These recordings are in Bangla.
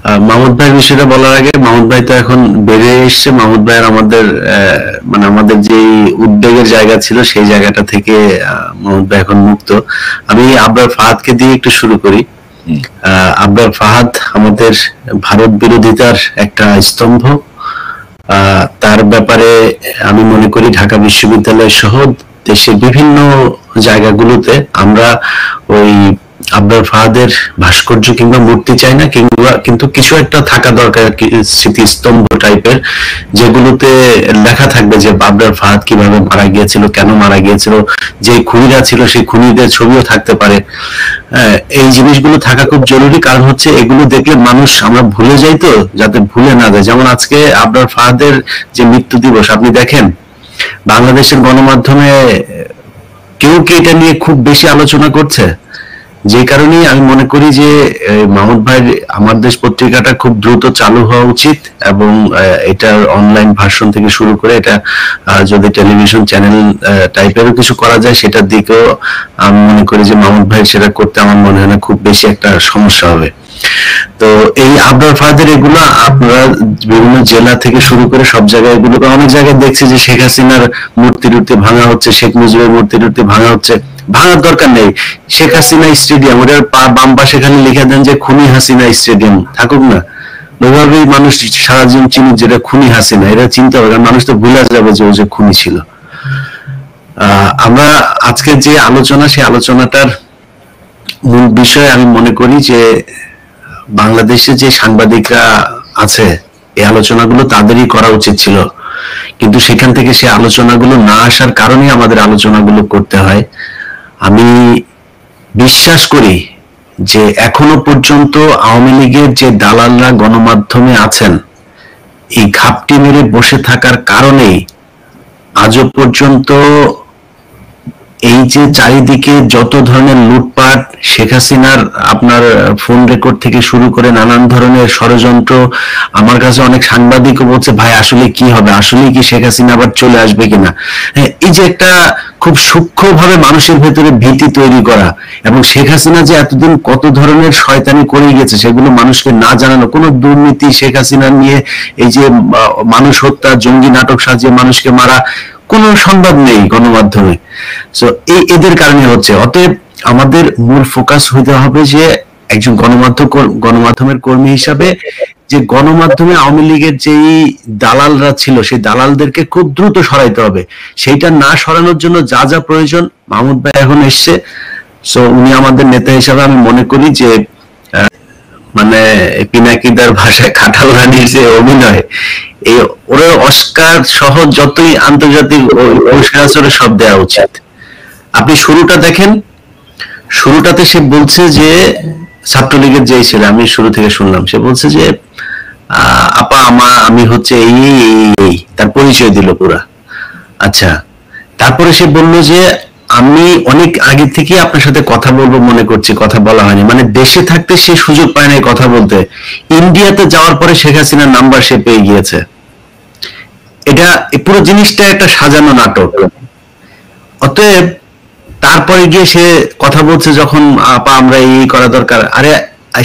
মাহমুদ ভাইয়ের বিষয়টা বলার আগে, মাহমুদ ভাই তো এখন বেড়ে এসছে। মাহমুদ ভাইয়ের আমাদের মানে আমাদের যে উদ্বেগের জায়গা ছিল সেই জায়গাটা থেকে মাহমুদ ভাই এখন মুক্ত। আমি আবরার ফাহাদকে দিয়ে একটু শুরু করি। আবরার ফাহাদ আমাদের ভারত বিরোধিতার একটা স্তম্ভ। তার ব্যাপারে আমি মনে করি ঢাকা বিশ্ববিদ্যালয় সহ দেশের বিভিন্ন জায়গাগুলোতে আমরা ওই আবরার ফাহাদের ভাস্কর্য কিংবা মূর্তি চাই না, কিংবা কিন্তু কিছু একটা থাকা দরকার স্মৃতিস্তম্ভ টাইপের, যেগুলোতে লেখা থাকবে যে আবরার ফাহাদ কিভাবে মারা গিয়েছিল, কেন মারা গিয়েছিল, যে খুনিরা ছিল সেই খুনিদের ছবিও থাকতে পারে। এই জিনিসগুলো থাকা খুব জরুরি, কারণ হচ্ছে এগুলো দেখলে মানুষ আমরা ভুলে যাই, তো যাতে ভুলে না যায়। যেমন আজকে আবরার ফাহাদের যে মৃত্যু দিবস, আপনি দেখেন বাংলাদেশের গণমাধ্যমে কেউ কি এটা নিয়ে খুব বেশি আলোচনা করছে? যে কারণেই আমি মনে করি যে মাহমুদ ভাইয়ের আমার দেশ পত্রিকাটা খুব দ্রুত চালু হওয়া উচিত, এবং এটার অনলাইন ভার্সন থেকে শুরু করে এটা যদি টেলিভিশন চ্যানেল টাইপেরও কিছু করা যায় সেটার দিকেও আমি মনে করি যে মাহমুদ ভাই সেটা করতে আমার মনে হয় না খুব বেশি একটা সমস্যা হবে। তো এই আবরার ফাহাদের এগুলো আপনারা বিভিন্ন জেলা থেকে শুরু করে সব জায়গায় এগুলো অনেক জায়গায় দেখছি যে শেখ হাসিনার মূর্তি টুর্তি ভাঙা হচ্ছে, শেখ মুজিবের মূর্তি টুর্তি ভাঙা হচ্ছে। ভাঙার দরকার নেই, শেখ হাসিনা স্টেডিয়াম, ওটার বাম পাশে খালি লিখে দেন যে খুনি হাসিনা স্টেডিয়াম থাকুক না। ওইভাবেই মানুষ সারা জীবন চিনুক যেটা খুনি হাসিনা, এটা চিন্তা হবে, কারণ মানুষ তো ভুলে যাবে যে ও যে খুনি ছিল। আমরা আজকে যে আলোচনা, সেই আলোচনাটার মূল বিষয় আমি মনে করি যে বাংলাদেশে যে সাংবাদিকরা আছে এই আলোচনাগুলো তাদেরই করা উচিত ছিল, কিন্তু সেখান থেকে সে আলোচনাগুলো না আসার কারণে আমাদের আলোচনাগুলো করতে হয়। আমি বিশ্বাস করি যে এখনো পর্যন্ত আওয়ামী লীগের যে দালালরা গণমাধ্যমে আছেন, এই ঘাপটি মেরে বসে থাকার কারণেই আজও পর্যন্ত এই যে চারিদিকে যত ধরনের লুটপাট, শেখ হাসিনার আপনার ফোন রেকর্ড থেকে শুরু করে নানান ধরনের ষড়যন্ত্র, আমার কাছে অনেক সাংবাদিকও বলছে ভাই আসলে কি হবে, আসলে কি শেখ হাসিনা আবার চলে আসবে কিনা। এই যে একটা খুব সূক্ষ্মভাবে মানুষের ভেতরে ভীতি তৈরি করা, এবং শেখ হাসিনা যে এতদিন কত ধরনের শয়তানি করে গেছে সেগুলো মানুষকে না জানানো, কোন দুর্নীতি শেখ হাসিনা নিয়ে এই যে মানুষ হত্যা, জঙ্গি নাটক সাজিয়ে মানুষকে মারা, কোন সংবাদ নেই গণমাধ্যমে। সো এই এদের কারণে হচ্ছে। অতএব আমাদের মূল ফোকাস হইতে হবে যে একজন গণমাধ্যমের কর্মী হিসাবে যে গণমাধ্যমে আওয়ামী লীগের যেই দালালরা ছিল সেই দালালদেরকে খুব দ্রুত সরাইতে হবে। সেইটা না সরানোর জন্য যা যা প্রয়োজন, মাহমুদ ভাই এখন এসছে, সো উনি আমাদের নেতা হিসাবে আমি মনে করি যে মানে পিনাকিদার ভাষায় খাটাল রানীর যে অভিনয়, এই ওরা অস্কার সহ যতই আন্তর্জাতিক পুরস্কার আছে ওরা সব দেওয়া উচিত। আপনি শুরুটা দেখেন, শুরুটাতে সে বলছে যে ছাত্রলীগের যেই ছেলে, আমি শুরু থেকে শুনলাম, সে বলছে যে আপা আমি হচ্ছে এই এই তার পরিচয় দিল পুরা। আচ্ছা, তারপরে সে বলল যে আমি অনেক আগে থেকে আপনার সাথে কথা বলবো মনে করছি, কথা বলা হয়নি। মানে দেশে থাকতে সে সুযোগ পায় নাই কথা বলতে, ইন্ডিয়াতে যাওয়ার পরে শেখ হাসিনার নাম্বার সে পেয়ে গিয়েছে। এটা পুরো জিনিসটা একটা সাজানো নাটক। অতএব তারপরে গিয়ে সে কথা বলছে যখন আপা আমরা এই করা দরকার, আরে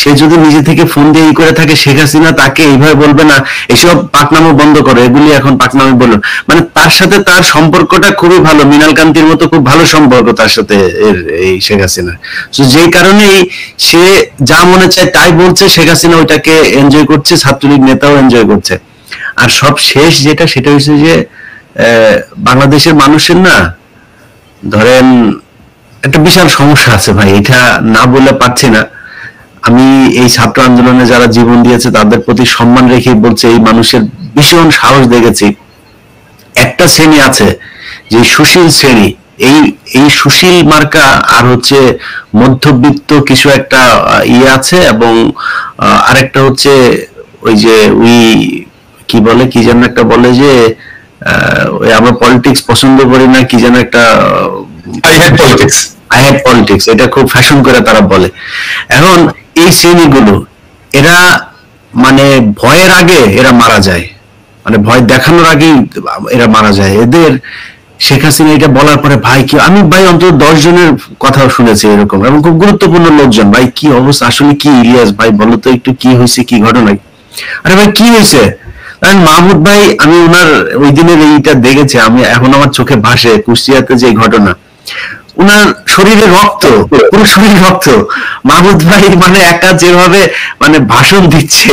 সে যদি নিজে থেকে ফোন দিয়ে ই করে থাকে, শেখ হাসিনা তাকে এইভাবে বলবে না এসব পাকনামো বন্ধ করো, এগুলি এখন পাকনামো বললো। মানে তার সাথে তার সম্পর্কটা খুবই ভালো, মৃণাল কান্তির মতো খুব ভালো সম্পর্ক তার সাথে এই শেখ হাসিনা। যেই কারণেই সে যা মনে চায় তাই বলছে, শেখ হাসিনা ওইটাকে এনজয় করছে, ছাত্রলীগ নেতাও এনজয় করছে। আর সব শেষ যেটা, সেটা হচ্ছে যে বাংলাদেশের মানুষের না, ধরেন একটা বিশাল সমস্যা আছে ভাই, এটা না বলে পারছি না। আমি এই ছাত্র আন্দোলনে যারা জীবন দিয়েছে তাদের প্রতি সম্মান রেখে বলছে, এই মানুষের ভীষণ সাহস দেখেছি। একটা শ্রেণী আছে যে সুশীল শ্রেণী, এই সুশীল মার্কা আর হচ্ছে মধ্যবিত্ত কিছু একটা ইয়ে আছে, এবং আরেকটা হচ্ছে ওই যে ওই কি বলে, কি যেন একটা বলে যে ওই আমরা পলিটিক্স পছন্দ করি না, কি যেন একটা আই হ্যাট পলিটিক্স, এটা খুব ফ্যাশন করে তারা বলে। এখন এই শ্রেণীগুলো এরা মানে ভয়ের আগে এরা মারা যায়, মানে ভয় দেখানোর আগেই এরা মারা যায়। এদের শেখ হাসিনা এটা বলার পরে ভাই কি, আমি ভাই অন্তত 10 জনের কথাও শুনেছি এরকম, এবং খুব গুরুত্বপূর্ণ লোকজন, ভাই কি অবস্থা আসলে কি ইলিয়াস ভাই বলো তো একটু কি হয়েছে, কি ঘটনা? আরে ভাই কি হয়েছে? কারণ মাহমুদ ভাই, আমি ওনার ওই দিনের এইটা দেখেছি, আমি এখন আমার চোখে ভাসে কুষ্টিয়াতে যে ঘটনা, উনার শরীরে রক্ত, পুরো শরীর রক্ত। মাহমুদ ভাই মানে একা যেভাবে মানে ভাষণ দিচ্ছে,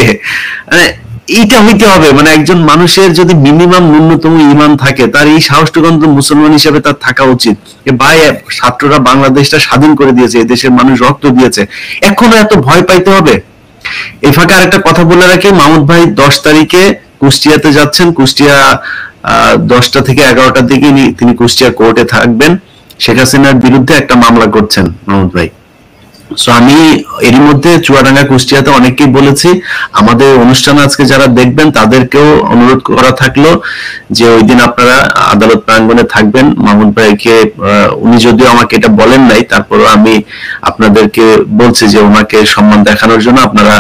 মানে এইটা হইতে হবে, মানে একজন মানুষের যদি মিনিমাম ন্যূনতম ঈমান থাকে, তার এই সাহসটুকু অন্তত মুসলমান হিসেবে তার থাকা উচিত। ভাই ছাত্ররা বাংলাদেশটা স্বাধীন করে দিয়েছে, এই দেশের মানুষ রক্ত দিয়েছে, এখনো এত ভয় পাইতে হবে? এই ফাঁকে আরেকটা কথা বলে রাখি, মাহমুদ ভাই 10 তারিখে কুষ্টিয়াতে যাচ্ছেন। কুষ্টিয়া 10টা থেকে 11টার দিকে তিনি কুষ্টিয়া কোর্টে থাকবেন। শেখ হাসিনার বিরুদ্ধে একটা মামলা করছেন মাহমুদ ভাই। সো আমি এরই মধ্যে চুয়াডাঙ্গা কুষ্টিয়াতে অনেককেই বলেছি, আমাদের অনুষ্ঠান আজকে যারা দেখবেন তাদেরকেও অনুরোধ করা থাকলো যে ওই দিন আপনারা আদালত প্রাঙ্গণে থাকবেন। মাহমুদ ভাইকে উনি যদিও আমাকে এটা বলেন নাই, তারপরেও আমি আপনাদেরকে বলছি যে ওনাকে সম্মান দেখানোর জন্য আপনারা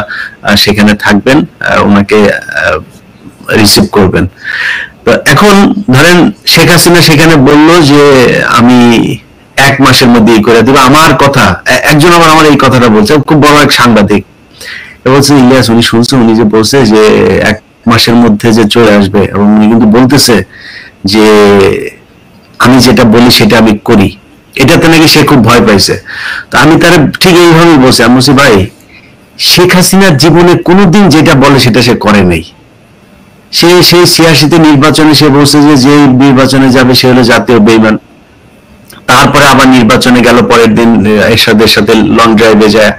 সেখানে থাকবেন, ওনাকে রিসিভ করবেন। তো এখন ধরেন শেখ হাসিনা সেখানে বলল যে আমি 1 মাসের মধ্যেই করে দেব। আমার কথা একজন আবার আমার এই কথাটা বলছে, খুব বড় এক সাংবাদিক, বলছে ইলিয়াস উনি শুনছে, উনি যে বলছে যে 1 মাসের মধ্যে যে চলে আসবে, এবং উনি কিন্তু বলতেছে যে আমি যেটা বলি সেটা আমি করি, এটাতে নাকি সে খুব ভয় পাইছে। তো আমি তার ঠিক এইভাবেই বলছি, আমি বলছি ভাই শেখ হাসিনার জীবনে কোনোদিন যেটা বলে সেটা সে করে নাই। সে সেই 86-তে নির্বাচনে সে বলছে যে নির্বাচনে যাবে সে হলো জাতীয় বেঈমান। তারপরে আবার নির্বাচনে গেল, পরের দিন এরশাদের সাথে লং ড্রাইভে যায়।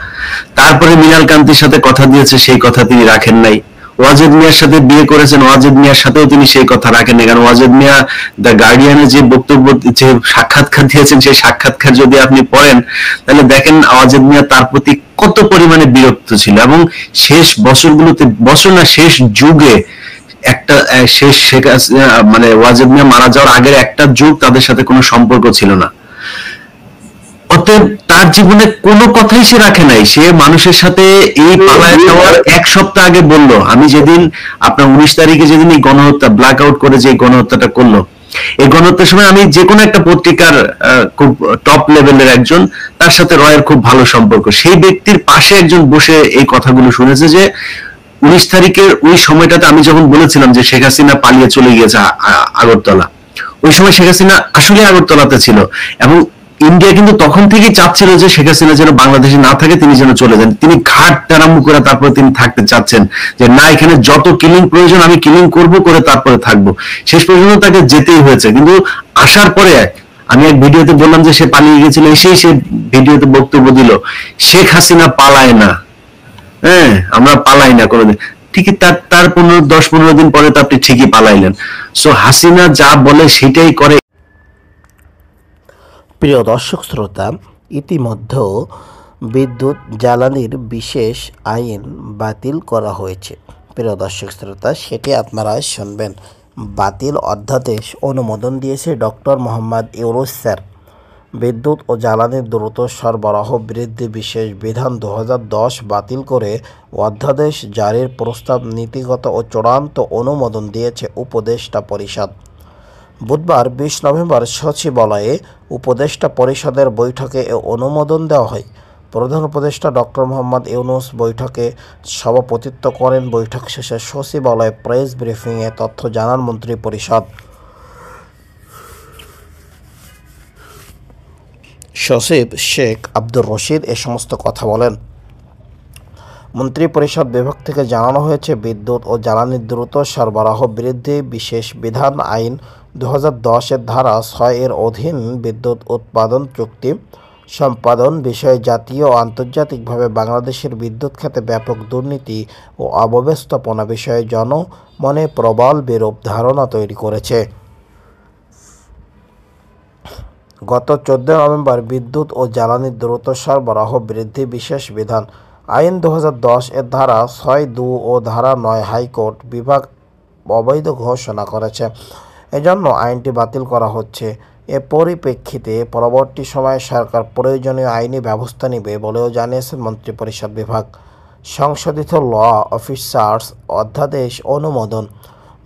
তারপরে মিনাল কান্তির সাথে কথা দিয়েছে, সেই কথা তিনি রাখেন নাই। ওয়াজেদ মিয়ার সাথে বিয়ে করেছেন, ওয়াজেদ মিয়ার সাথেও তিনি সেই কথা রাখেন না। কারণ ওয়াজেদ মিয়া দ্য গার্ডিয়ানে যে বক্তব্য, যে সাক্ষাৎকার দিয়েছেন, সেই সাক্ষাৎকার যদি আপনি পড়েন তাহলে দেখেন ওয়াজেদ মিয়া তার প্রতি কত পরিমাণে বিরক্ত ছিল। এবং শেষ বছরগুলোতে, বছর না শেষ যুগে, একটা শেষ শেখ মানে ওয়াজেদ মিয়া মারা যাওয়ার আগের একটা যুগ তাদের সাথে কোনো সম্পর্ক ছিল না। অতএব তার জীবনে কোনো কথাই সে রাখে নাই। সে মানুষের সাথে এই পালায় যাওয়ার 1 সপ্তাহ আগে বলল, আমি যেদিন আপনার 19 তারিখে যেদিন এই গণহত্যা ব্ল্যাক আউট করে যে গণহত্যাটা করলো, এই গণহত্যার সময় আমি যে কোনো একটা পত্রিকার খুব টপ লেভেলের একজন, তার সাথে রয়ের খুব ভালো সম্পর্ক, সেই ব্যক্তির পাশে একজন বসে এই কথাগুলো শুনেছে যে 19 তারিখের ওই সময়টাতে আমি যখন বলেছিলাম যে শেখ হাসিনা পালিয়ে চলে গিয়েছে আগরতলা, ওই সময় শেখ হাসিনা আসলে আগরতলাতে ছিল, এবং ইন্ডিয়া কিন্তু তখন থেকেই চাচ্ছিল যে শেখ হাসিনা যেন বাংলাদেশে না থাকে, তিনি যেন চলে যান। তিনি ঘাট টারামু করে তারপরে তিনি থাকতে চাচ্ছেন, যে না এখানে যত কিলিং প্রয়োজন আমি কিলিং করব, করে তারপরে থাকবো। শেষ পর্যন্ত তাকে যেতেই হয়েছে। কিন্তু আসার পরে আমি এক ভিডিওতে বললাম যে সে পালিয়ে গেছিল, এসেই সে ভিডিওতে বক্তব্য দিল শেখ হাসিনা পালায় না, হ্যাঁ আমরা পালাই না কোনোদিন। ঠিকই তার 10-15 দিন পরে তো আপনি ঠিকই পালাইলেন। সো হাসিনা যা বলে সেটাই করে। প্রিয় দর্শক শ্রোতা, ইতিমধ্যে বিদ্যুৎ জ্বালানির বিশেষ আইন বাতিল করা হয়েছে। প্রিয় দর্শক শ্রোতা, সেটি আপনারা শুনবেন। বাতিল অধ্যাদেশ অনুমোদন দিয়েছে ডক্টর মোহাম্মদ ইউনূস স্যার। বিদ্যুৎ ও জ্বালানির দ্রুত সরবরাহ বৃদ্ধি বিশেষ বিধান 2010 বাতিল করে অধ্যাদেশ জারির প্রস্তাব নীতিগত ও চূড়ান্ত অনুমোদন দিয়েছে উপদেষ্টা পরিষদ। বুধবার 20 নভেম্বর সচিবালয়ে উপদেষ্টা পরিষদের বৈঠকে এ অনুমোদন দেওয়া হয়। প্রধান উপদেষ্টা ডক্টর মোহাম্মদ ইউনূস বৈঠকে সভাপতিত্ব করেন। বৈঠক শেষে সচিবালয়ে প্রেস ব্রিফিংয়ে তথ্য জানান মন্ত্রী পরিষদ সচিব শেখ আব্দুর রশিদ। এ সমস্ত কথা বলেন। মন্ত্রী পরিষদ বিভাগ থেকে জানানো হয়েছে, বিদ্যুৎ ও জ্বালানির দ্রুত সরবরাহ বৃদ্ধি বিশেষ বিধান আইন 2010 এর ধারা 6 এর অধীন বিদ্যুৎ উৎপাদন চুক্তি সম্পাদন বিষয়ে জাতীয় ও আন্তর্জাতিকভাবে বাংলাদেশের বিদ্যুৎ খাতে ব্যাপক দুর্নীতি ও অব্যবস্থাপনা বিষয়ে জনমনে প্রবল বিরূপ ধারণা তৈরি করেছে। গত 14 নভেম্বর বিদ্যুৎ ও জ্বালানির দ্রুত সরবরাহ বৃদ্ধি বিশেষ বিধান আইন 2010 এর ধারা 6(2) ও ধারা 9 হাইকোর্ট বিভাগ অবৈধ ঘোষণা করেছে। এজন্য আইনটি বাতিল করা হচ্ছে। এ পরিপ্রেক্ষিতে পরবর্তী সময়ে সরকার প্রয়োজনীয় আইনি ব্যবস্থা নেবে বলেও জানিয়েছেন মন্ত্রিপরিষদ বিভাগ। সংশোধিত ল অফিসার্স অধ্যাদেশ অনুমোদন।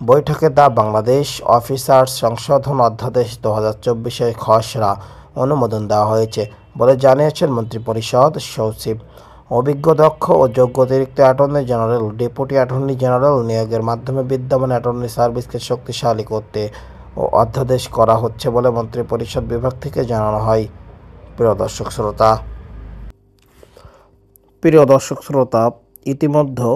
বৈঠকে দ্য বাংলাদেশ অফিসার্স সংশোধন অধ্যাদেশ 2024-এর খসড়া অনুমোদন দেওয়া হয়েছে বলে জানিয়েছেন মন্ত্রিপরিষদ সচিব। অভিজ্ঞ, দক্ষ ও যোগ্য অতিরিক্ত attorney general, deputy attorney general নিয়োগের মাধ্যমে বিদ্যমান অ্যাটর্নি সার্ভিসকে শক্তিশালী করতে ও অধ্যাদেশ করা হচ্ছে বলে মন্ত্রিপরিষদ বিভাগ থেকে জানানো হয়। প্রিয় দর্শক শ্রোতা, ইতিমধ্যে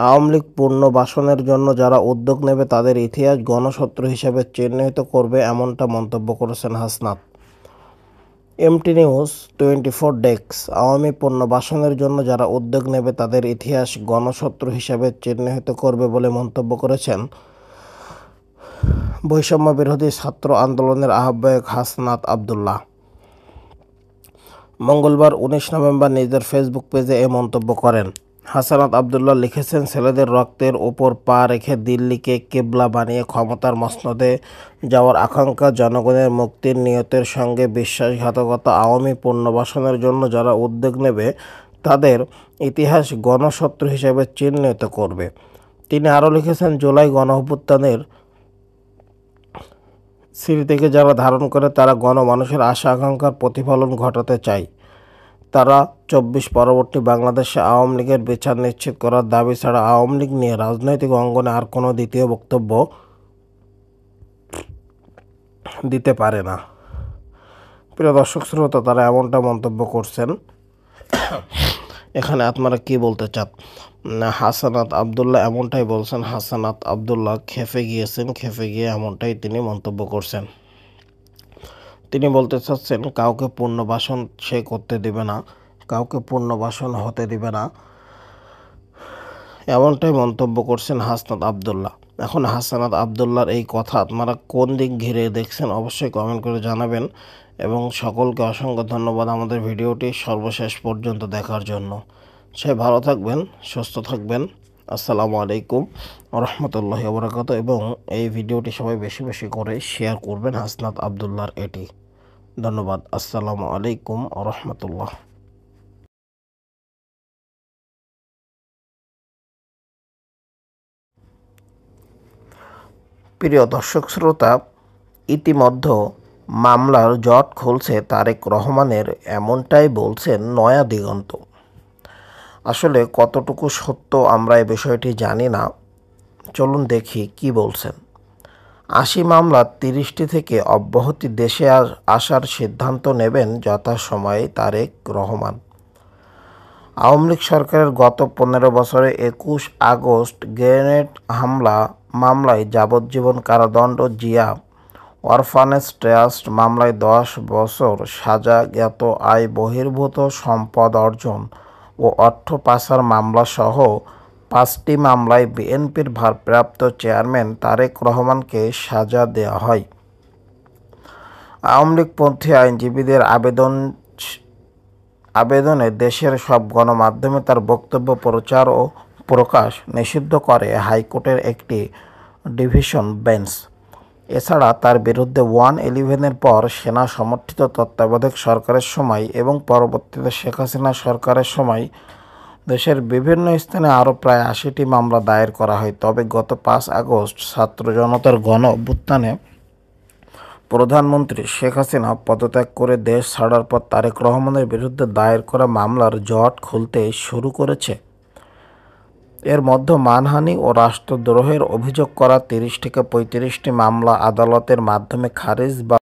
আওয়ামী লীগ পুনর্বাসনের জন্য যারা উদ্যোগ নেবে তাদের ইতিহাস গণশত্রু হিসেবে চিহ্নিত করবে, এমনটা মন্তব্য করেছেন Hasnat. MT news 24 desk. Awami পুনর্বাসনের জন্য যারা উদ্যোগ নেবে তাদের ইতিহাস গণশত্রু হিসেবে চিহ্নিত করবে বলে মন্তব্য করেছেন বৈষম্য বিরোধী ছাত্র আন্দোলনের আহ্বায়ক হাসনাত আব্দুল্লাহ। মঙ্গলবার 19 নভেম্বর নিজের ফেসবুক পেজে এ মন্তব্য করেন। হাসনাত আব্দুল্লাহ লিখেছেন, ছেলেদের রক্তের ওপর পা রেখে দিল্লিকে কেবলা বানিয়ে ক্ষমতার মসনদে যাওয়ার আকাঙ্ক্ষা, জনগণের মুক্তির নিয়তের সঙ্গে বিশ্বাসঘাতকতা, আওয়ামী পুনর্বাসনের জন্য যারা উদ্যোগ নেবে তাদের ইতিহাস গণশত্রু হিসেবে চিহ্নিত করবে। তিনি আরও লিখেছেন, জুলাই গণঅভ্যুত্থানের স্মৃতিকে যারা ধারণ করে তারা গণমানুষের আশা আকাঙ্ক্ষার প্রতিফলন ঘটাতে চায়। তারা 24 পরবর্তী বাংলাদেশে আওয়ামী লীগের বিচার নিশ্চিত করার দাবি ছাড়া আওয়ামী লীগ নিয়ে রাজনৈতিক অঙ্গনে আর কোনো দ্বিতীয় বক্তব্য দিতে পারে না। প্রিয় দর্শক শ্রোতা, তারা এমনটা মন্তব্য করছেন। এখানে আপনারা কি বলতে চান? হাসনাত আব্দুল্লাহ এমনটাই বলছেন। হাসনাত আব্দুল্লাহ খেপে গিয়ে এমনটাই তিনি মন্তব্য করছেন। তিনি বলতে চাচ্ছেন কাউকে পুনর্বাসন সে করতে দিবে না, কাউকে পুনর্বাসন হতে দিবে না, এমনটাই মন্তব্য করছেন হাসনাত আব্দুল্লাহ। এখন হাসনাত আব্দুল্লাহর এই কথা আপনারা কোন দিক ঘিরে দেখছেন অবশ্যই কমেন্ট করে জানাবেন, এবং সকলকে অসংখ্য ধন্যবাদ আমাদের ভিডিওটি সর্বশেষ পর্যন্ত দেখার জন্য। সে ভালো থাকবেন, সুস্থ থাকবেন। আসসালামু আলাইকুম রহমতুল্লাহি ওয়া বারাকাতুহু। এবং এই ভিডিওটি সবাই বেশি বেশি করে শেয়ার করবেন হাসনাত আব্দুল্লাহর এটি। ধন্যবাদ। আসসালামু আলাইকুম রহমতুল্লাহ। প্রিয় দর্শক শ্রোতা, ইতিমধ্যে মামলার জট খুলছে তারেক রহমানের, এমনটাই বলছেন নয়া দিগন্ত। আসলে কতটুকু সত্য আমরা এই বিষয়টি জানি না, চলুন দেখি কি বলছেন। 80 মামলার 30টি থেকে অব্যাহতি দেশে আসার সিদ্ধান্ত নেবেন যথাসময়ে তারেক রহমান। আওয়ামী লীগ সরকারের গত 15 বছরে 21 আগস্ট গ্রেনেড হামলা মামলায় যাবজ্জীবন কারাদণ্ড, জিয়া অরফানেজ ট্রাস্ট মামলায় 10 বছর সাজা, জ্ঞাত আয় বহির্ভূত সম্পদ অর্জন ও অর্থ পাচার মামলাসহ 5টি মামলায় বিএনপির ভারপ্রাপ্ত চেয়ারম্যান তারেক রহমানকে সাজা দেওয়া হয়। আওয়ামী লীগপন্থী আইনজীবীদের আবেদনে দেশের সব গণমাধ্যমে তার বক্তব্য প্রচার ও প্রকাশ নিষিদ্ধ করে হাইকোর্টের একটি ডিভিশন বেঞ্চ। এছাড়া তার বিরুদ্ধে 111-এর পর সেনা সমর্থিত তত্ত্বাবধায়ক সরকারের সময় এবং পরবর্তীতে শেখ হাসিনা সরকারের সময় দেশের বিভিন্ন স্থানে আরও প্রায় 80টি মামলা দায়ের করা হয়। তবে গত 5 আগস্ট ছাত্র জনতার গণ অভ্যুত্থানে প্রধানমন্ত্রী শেখ হাসিনা পদত্যাগ করে দেশ ছাড়ার পর তারেক রহমানের বিরুদ্ধে দায়ের করা মামলার জট খুলতে শুরু করেছে। এর মধ্যে মানহানি ও রাষ্ট্রদ্রোহের অভিযোগ করা 30 থেকে 35টি মামলা আদালতের মাধ্যমে খারিজ বা